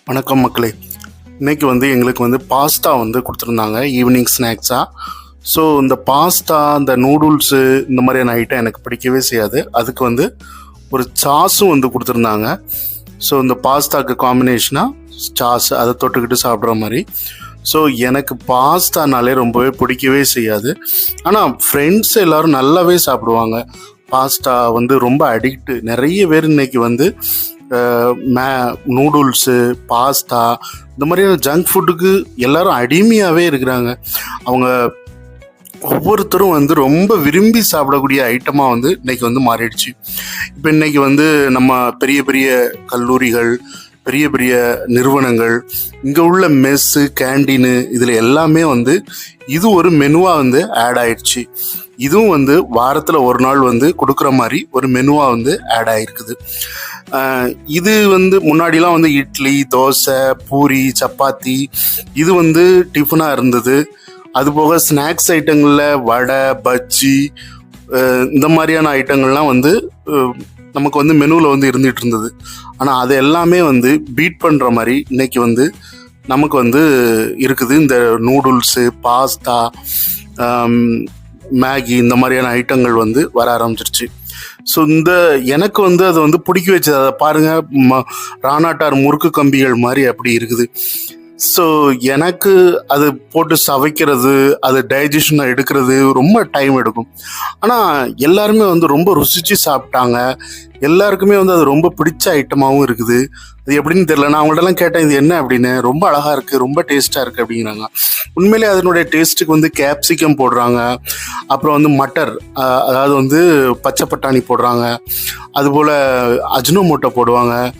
வணக்கம் மக்களே. இன்றைக்கி எங்களுக்கு பாஸ்தா கொடுத்துருந்தாங்க ஈவினிங் ஸ்நாக்ஸாக. ஸோ இந்த பாஸ்தா, இந்த நூடுல்ஸு, இந்த மாதிரியான ஐட்டம் எனக்கு பிடிக்கவே செய்யாது. அதுக்கு ஒரு சாஸும் கொடுத்துருந்தாங்க. ஸோ இந்த பாஸ்தாவுக்கு காம்பினேஷனாக சாஸ், அதை தொட்டுக்கிட்டு சாப்பிட்ற மாதிரி. ஸோ எனக்கு பாஸ்தானாலே ரொம்பவே பிடிக்கவே செய்யாது. ஆனால் ஃப்ரெண்ட்ஸ் எல்லோரும் நல்லாவே சாப்பிடுவாங்க. பாஸ்தா ரொம்ப அடிக்ட்டு. நிறைய பேர் இன்றைக்கி நூடுல்ஸு, பாஸ்தா, இந்த மாதிரியான ஜங்க் ஃபுட்டுக்கு எல்லோரும் அடிமையாகவே இருக்கிறாங்க. அவங்க ஒவ்வொருத்தரும் ரொம்ப விரும்பி சாப்பிடக்கூடிய ஐட்டமாக இன்றைக்கி மாறிடுச்சு. இப்போ இன்றைக்கி நம்ம பெரிய பெரிய கல்லூரிகள், பெரிய பெரிய நிறுவனங்கள், இங்கே உள்ள மெஸ்ஸு, கேண்டீனு, இதில் எல்லாமே இது ஒரு மெனுவாக ஆட் ஆயிடுச்சு. இதுவும் வாரத்தில் ஒரு நாள் கொடுக்குற மாதிரி ஒரு மெனுவாக ஆட் ஆகிருக்குது. இது முன்னாடிலாம் இட்லி, தோசை, பூரி, சப்பாத்தி, இது டிஃபனாக இருந்தது. அதுபோக ஸ்நாக்ஸ் ஐட்டங்களில் வடை, பஜ்ஜி, இந்த மாதிரியான ஐட்டங்கள்லாம் நமக்கு மெனுவில் இருந்துகிட்டு இருந்தது. ஆனால் அது எல்லாமே பீட் பண்ணுற மாதிரி இன்றைக்கி நமக்கு இருக்குது. இந்த நூடுல்ஸு, பாஸ்தா, மேகி, இந்த மாதிரியான ஐட்டங்கள் வர ஆரம்பிச்சிருச்சு. ஸோ எனக்கு அது பிடிக்க வச்சது. அதை பாருங்கள், ராணாட்டார் முறுக்கு கம்பிகள் மாதிரி அப்படி இருக்குது. ஸோ எனக்கு அது போட்டு சவைக்கிறது, அது டைஜஷனை எடுக்கிறது ரொம்ப டைம் எடுக்கும். ஆனால் எல்லாருமே ரொம்ப ருசித்து சாப்பிட்டாங்க. எல்லாருக்குமே அது ரொம்ப பிடிச்ச ஐட்டமாகவும் இருக்குது. அது எப்படின்னு தெரியல. நான் அவங்கள்ட்டலாம் கேட்டேன், இது என்ன அப்படின்னு. ரொம்ப அழகாக இருக்குது, ரொம்ப டேஸ்ட்டாக இருக்குது அப்படிங்கிறாங்க. உண்மையிலே அதனுடைய டேஸ்ட்டுக்கு கேப்சிகம் போடுறாங்க, அப்புறம் மட்டர், அதாவது பச்சை பட்டாணி போடுறாங்க, அதுபோல் அஜினோமோட்டோ போடுவாங்க.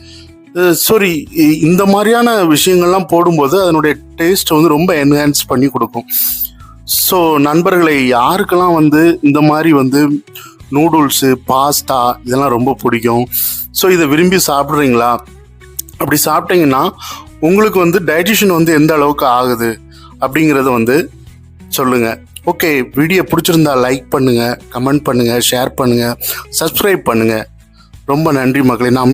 சாரி, இந்த மாதிரியான விஷயங்கள்லாம் போடும்போது அதனுடைய டேஸ்ட் ரொம்ப என்ஹான்ஸ் பண்ணி கொடுக்கும். ஸோ நண்பர்களை, யாருக்கெல்லாம் இந்த மாதிரி நூடுல்ஸு, பாஸ்தா, இதெல்லாம் ரொம்ப பிடிக்கும், ஸோ இதை விரும்பி சாப்பிட்றீங்களா? அப்படி சாப்பிட்டீங்கன்னா உங்களுக்கு டைஜஷன் எந்த அளவுக்கு ஆகுது அப்படிங்கிறத சொல்லுங்கள். ஓகே, வீடியோ பிடிச்சிருந்தா லைக் பண்ணுங்கள், கமெண்ட் பண்ணுங்கள், ஷேர் பண்ணுங்கள், சப்ஸ்கிரைப் பண்ணுங்கள். ரொம்ப நன்றி மக்களே. நாம்